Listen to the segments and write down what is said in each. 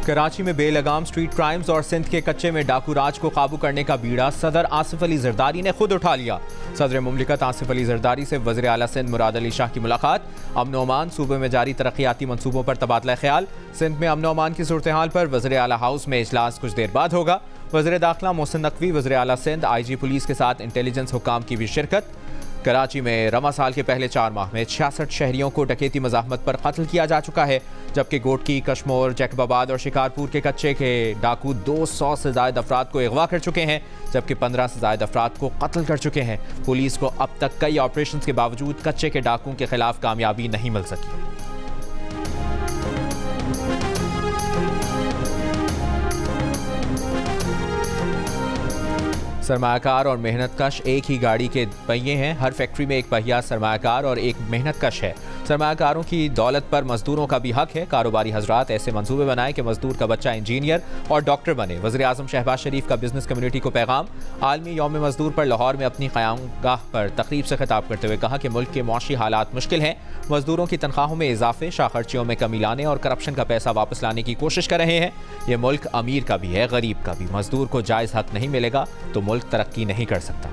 कराची में बेलगाम street crimes और सिंध के कच्चे में डाकू राज को काबू करने का बीड़ा सदर आसिफ अली जरदारी ने खुद उठा लिया। सदर मुमलिकत आसिफ अली जरदारी से वज़ीर आला सिंध मुराद अली शाह की मुलाकात। अमन व अमान, सूबे में जारी तरक्याती मनसूबों पर तबादला ख्याल। सिंध में अमन व अमान की सूरत हाल पर वज़ीर आला हाउस में इजलास कुछ देर बाद होगा। वज़ीर दाखिला मोहसिन नकवी, वज़ीर आला सिंध, IG पुलिस के साथ इंटेलिजेंस हुकाम की भी शिरकत। कराची में रमा साल के पहले 4 माह में 66 शहरियों को डकैती मज़ाहमत पर कत्ल किया जा चुका है, जबकि गोटकी, कश्मोर, जैकबाबाद और शिकारपुर के कच्चे के डाकू 200 से ज़ायद अफराद को अगवा कर चुके हैं, जबकि 15 से ज़ायद अफराद को कत्ल कर चुके हैं। पुलिस को अब तक कई ऑपरेशन के बावजूद कच्चे के डाकुओं के खिलाफ कामयाबी नहीं मिल सकी। सरमायाकार और मेहनतकश एक ही गाड़ी के पहिए हैं। हर फैक्ट्री में एक पहिया सरमायाकार और एक मेहनतकश है। सरमायाकारों की दौलत पर मजदूरों का भी हक है। कारोबारी हजरात ऐसे मंसूबे बनाएं कि मजदूर का बच्चा इंजीनियर और डॉक्टर बने। वज़ीर आज़म शहबाज शरीफ का बिजनेस कम्युनिटी को पैगाम। आलमी यौम मजदूर पर लाहौर में अपनी क़यामगाह पर तकरीब से खिताब करते हुए कहा कि मुल्क के मुआशी हालात मुश्किल हैं। मजदूरों की तनख्वाहों में इजाफे, शाखर्चियों में कमी लाने और करप्शन का पैसा वापस लाने की कोशिश कर रहे हैं। ये मुल्क अमीर का भी है, गरीब का भी। मजदूर को जायज़ हक नहीं मिलेगा तो मुल्क तरक्की नहीं कर सकता।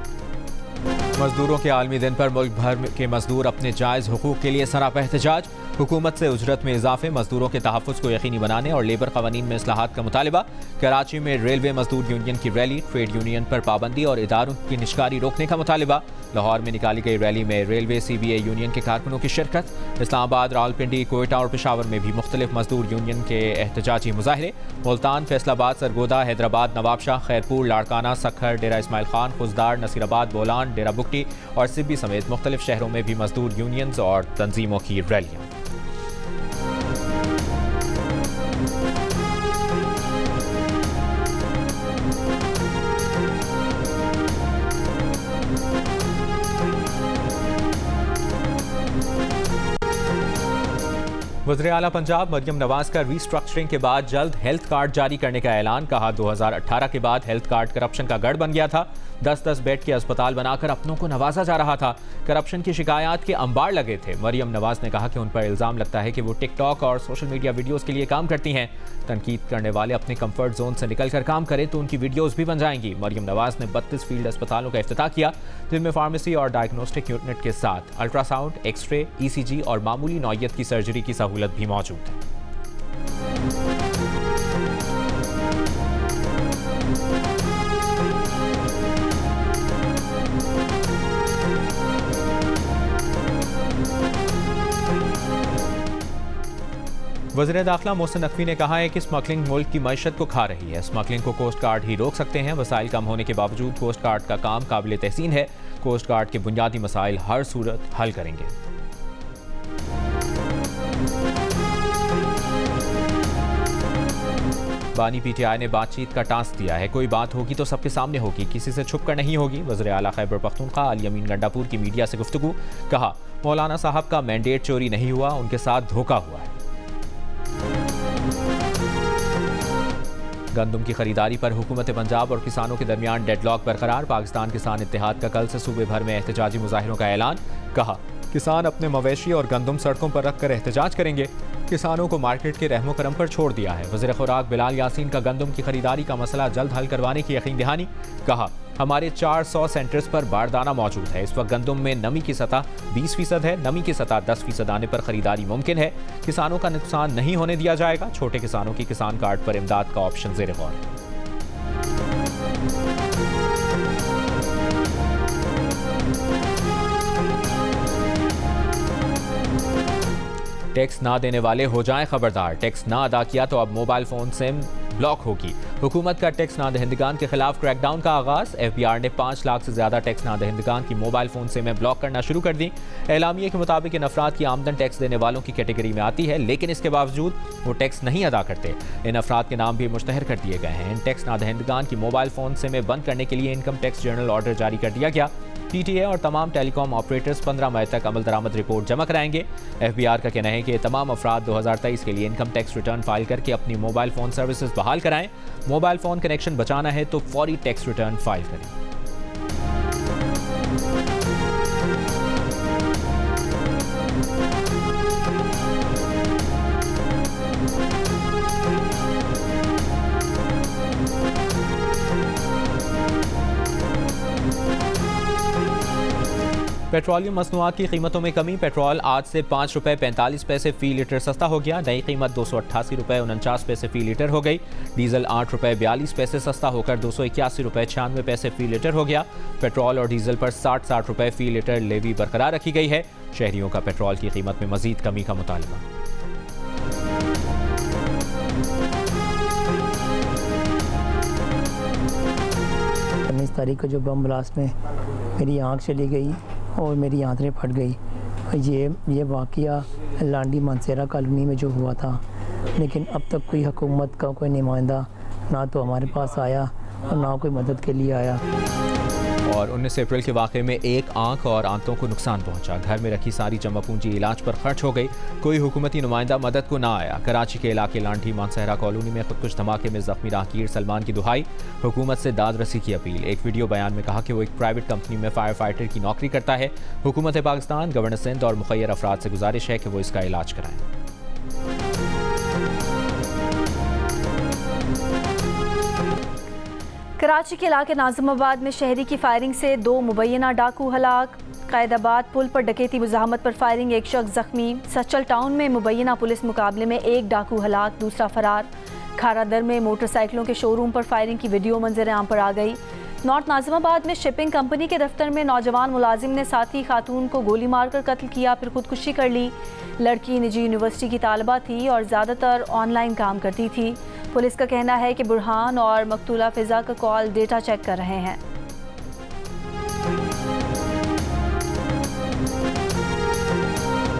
मजदूरों के आलमी दिन पर मुल्क भर के मजदूर अपने जायज़ हुकूक के लिए सरापा एहतजाज। हुकूमत से उजरत में इजाफे, मजदूरों के तहफ़्फ़ुज़ को यकीनी बनाने और लेबर क़वानीन में इस्लाहात का मुतालिबा। कराची में रेलवे मजदूर यूनियन की रैली, ट्रेड यूनियन पर पाबंदी और इदारों की निशकारी रोकने का मुतालिबा। लाहौर में निकाली गई रैली में रेलवे CBA यूनियन के कारकुनों की शिरकत। इस्लामाबाद, रावलपिंडी, कोयटा और पेशावर में भी मुख्तलिफ मजदूर यूनियन के एहतजाजी मुजाहरे। मुल्तान, फैसलाबाद, सरगोदा, हैदराबाद, नवाबशाह, खैरपुर, लाड़काना, सखर, डेरा इस्माइल खान, खुजदार, नसीराबाद, बोलान, डेरा बुगटी और सिब्बी समेत मुख्तलिफ शहरों में भी मजदूर यूनियंस और तंजीमों की रैलियाँ। वज़ीर आला पंजाब मरियम नवाज का रीस्ट्रक्चरिंग के बाद जल्द हेल्थ कार्ड जारी करने का ऐलान। कहा 2018 के बाद हेल्थ कार्ड करप्शन का गढ़ बन गया था। 10-10 बेड के अस्पताल बनाकर अपनों को नवाजा जा रहा था। करप्शन की शिकायत के अंबार लगे थे। मरियम नवाज ने कहा कि उन पर इल्ज़ाम लगता है कि वो टिकटॉक और सोशल मीडिया वीडियोज़ के लिए काम करती हैं। तनकीद करने वाले अपने कंफर्ट जोन से निकल कर काम करें तो उनकी वीडियोज़ भी बन जाएंगी। मरियम नवाज ने 32 फील्ड अस्पतालों का इफ्तिताह किया, जिनमें फार्मेसी और डायग्नोस्टिक यूनिट के साथ अल्ट्रासाउंड, एक्सरे, ECG और मामूली नौइयत की सर्जरी की सहूलत भी मौजूद है। वज़ीर दाखिला मोहसिन नकवी ने कहा है कि स्मगलिंग मुल्क की मईशत को खा रही है। स्मगलिंग को कोस्ट गार्ड ही रोक सकते हैं। वसाइल कम होने के बावजूद कोस्ट गार्ड का काम काबिल तहसीन है। कोस्ट गार्ड के बुनियादी मसाइल हर सूरत हल करेंगे। बानी PTI ने बातचीत का टास्क दिया है। कोई बात होगी तो सबके सामने होगी, किसी से छुप कर नहीं होगी। वज़ीर आला खैबर पख्तूनख्वा अली अमीन गंडापुर की मीडिया से गुफ्तगू। कहा मौलाना साहब का मैंडेट चोरी नहीं हुआ, उनके साथ धोखा हुआ है। गंदम की खरीदारी पर हुकूमत पंजाब और किसानों के दरमियान डेडलॉक बरकरार। पाकिस्तान किसान इत्तेहाद का कल से सूबे भर में एहतजाजी मुजाहिरों का ऐलान। कहा किसान अपने मवेशी और गंदम सड़कों पर रखकर एहतजाज करेंगे। किसानों को मार्केट के रहमो करम पर छोड़ दिया है। वज़ीर खुराक बिलाल यासीन का गंदम की खरीदारी का मसला जल्द हल करवाने की यकीन दहानी। कहा हमारे 400 सेंटर्स पर बारदाना मौजूद है। इस वक्त गंदम में नमी की सतह 20% है, नमी की सतह 10% आने पर खरीदारी मुमकिन है। किसानों का नुकसान नहीं होने दिया जाएगा। छोटे किसानों की किसान कार्ड पर इमदाद का ऑप्शन ज़ेर गौर है। टैक्स ना देने वाले हो जाएं खबरदार। टैक्स ना अदा किया तो अब मोबाइल फोन सिम ब्लॉक होगी। हुकूमत का टैक्स ना दहिंदगान के खिलाफ क्रैकडाउन का आगाज। FBR ने 5 लाख से ज्यादा टैक्स ना दहिंदगान की मोबाइल फोन सिमें ब्लॉक करना शुरू कर दी। एलामिये के मुताबिक इन अफराद की आमदन टैक्स देने वालों की कैटेगरी में आती है, लेकिन इसके बावजूद वो टैक्स नहीं अदा करते। इन अफराद के नाम भी मुश्तहर कर दिए गए हैं। इन टैक्स ना दहिंदगान की मोबाइल फोन सिमें बंद करने के लिए इनकम टैक्स जनरल ऑर्डर जारी कर दिया गया। PTA और तमाम टेलीकॉम ऑपरेटर्स 15 मई तक अमल दरामद रिपोर्ट जमा कराएंगे। FBR का कहना है कि तमाम अफराद 2023 के लिए इनकम टैक्स रिटर्न फाइल करके अपनी मोबाइल फ़ोन सर्विसेज बहाल कराएं। मोबाइल फ़ोन कनेक्शन बचाना है तो फौरी टैक्स रिटर्न फाइल करें। पेट्रोलियम मसनूआत की कीमतों में कमी। पेट्रोल आज से 5 रुपये 45 पैसे फ़ी लीटर सस्ता हो गया। नई कीमत 288 रुपये 49 पैसे फ़ी लीटर हो गई। डीजल 8 रुपये 42 पैसे सस्ता होकर 281 रुपये 96 पैसे फ़ी लीटर हो गया। पेट्रोल और डीजल पर 60 रुपये फ़ी लीटर लेवी बरकरार रखी गई है। शहरियों का पेट्रोल की कीमत में मजीद कमी का मुतालबा। 19 तारीख को जो बम ब्लास्ट में मेरी आँख चली गई और मेरी आंखें फट गई। ये वाक़या लांडी मानसेरा कॉलोनी में जो हुआ था, लेकिन अब तक कोई हुकूमत का कोई नुमाइंदा ना तो हमारे पास आया और ना कोई मदद के लिए आया। और 19 अप्रैल के वाक़े में एक आंख और आंतों को नुकसान पहुंचा। घर में रखी सारी जमा पूंजी इलाज पर खर्च हो गई। कोई हुकूमती नुमाइंदा मदद को ना आया। कराची के इलाके लांडी मानसहरा कॉलोनी में खुदकुश धमाके में जख्मी राहगीर सलमान की दुहाई, हुकूमत से दाद रसी की अपील। एक वीडियो बयान में कहा कि वो एक प्राइवेट कंपनी में फायर फाइटर की नौकरी करता है। हुकूमत पाकिस्तान, गवर्नर सिंध और मुखैर अफराद से गुजारिश है कि वो इसका इलाज कराएं। कराची के इलाके नाज़िमाबाद में शहरी की फायरिंग से 2 मुबैना डाकू हलाक। कैदाबाद पुल पर डकैती मुज़ाहमत पर फायरिंग, एक शख्स जख्मी। सचल टाउन में मुबैना पुलिस मुकाबले में एक डाकू हलाक, दूसरा फरार। खारादर में मोटरसाइकिलों के शोरूम पर फायरिंग की वीडियो मंजर आम पर आ गई। नॉर्थ नाज़िमाबाद में शिपिंग कंपनी के दफ्तर में नौजवान मुलाजिम ने साथी खातून को गोली मारकर कत्ल किया, फिर खुदकुशी कर ली। लड़की निजी यूनिवर्सिटी की तालिबा थी और ज़्यादातर ऑनलाइन काम करती थी। पुलिस का कहना है कि बुरहान और मकतूला फिजा का कॉल डेटा चेक कर रहे हैं।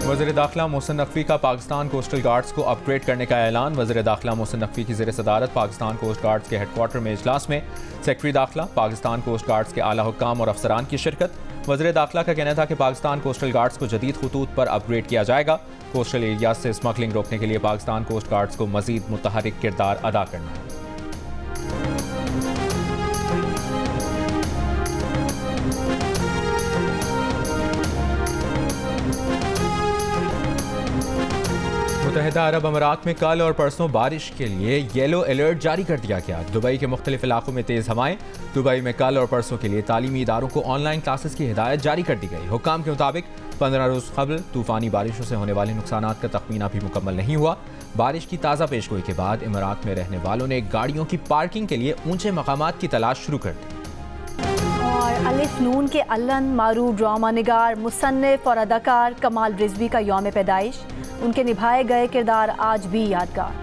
वज़ीर दाखिला मोहसिन नकवी का पाकिस्तान कोस्टल गार्ड्स को अपग्रेड करने का ऐलान। वज़ीर दाखिला मोहसिन नकवी की ज़ेर सदारत पाकिस्तान कोस्ट गार्ड्स के हेडक्वार्टर में इजलास में सेक्रेटरी दाखिला, पाकिस्तान कोस्ट गार्ड्स के आला हुक्काम और अफसरान की शिरकत। वज़ीर दाखिला का कहना था कि पाकिस्तान कोस्टल गार्ड्स को जदीद खतूत पर अपग्रेड किया जाएगा। कोस्टल एरिया से स्मगलिंग रोकने के लिए पाकिस्तान कोस्ट गार्ड्स को मजीद मुतहरिक किरदार अदा करना है। मुत्तहिदा अरब अमीरात में कल और परसों बारिश के लिए येलो अलर्ट जारी कर दिया गया। दुबई के मुख्तलिफ इलाकों में तेज़ हवाएं। दुबई में कल और परसों के लिए तालीमी इदारों को ऑनलाइन क्लासेस की हिदायत जारी कर दी गई। हुक्काम के मुताबिक 15 रोज़ कबल तूफ़ानी बारिशों से होने वाले नुकसानात का तखमीना भी मुकम्मल नहीं हुआ। बारिश की ताज़ा पेशगोई के बाद इमारात में रहने वालों ने गाड़ियों की पार्किंग के लिए ऊंचे मकामात की तलाश शुरू कर दी। और अलिफ नून के अल्लन मारूफ ड्रामा निगार, मुसन्निफ और अदाकार कमाल रिजवी का यौम पैदाइश। उनके निभाए गए किरदार आज भी यादगार।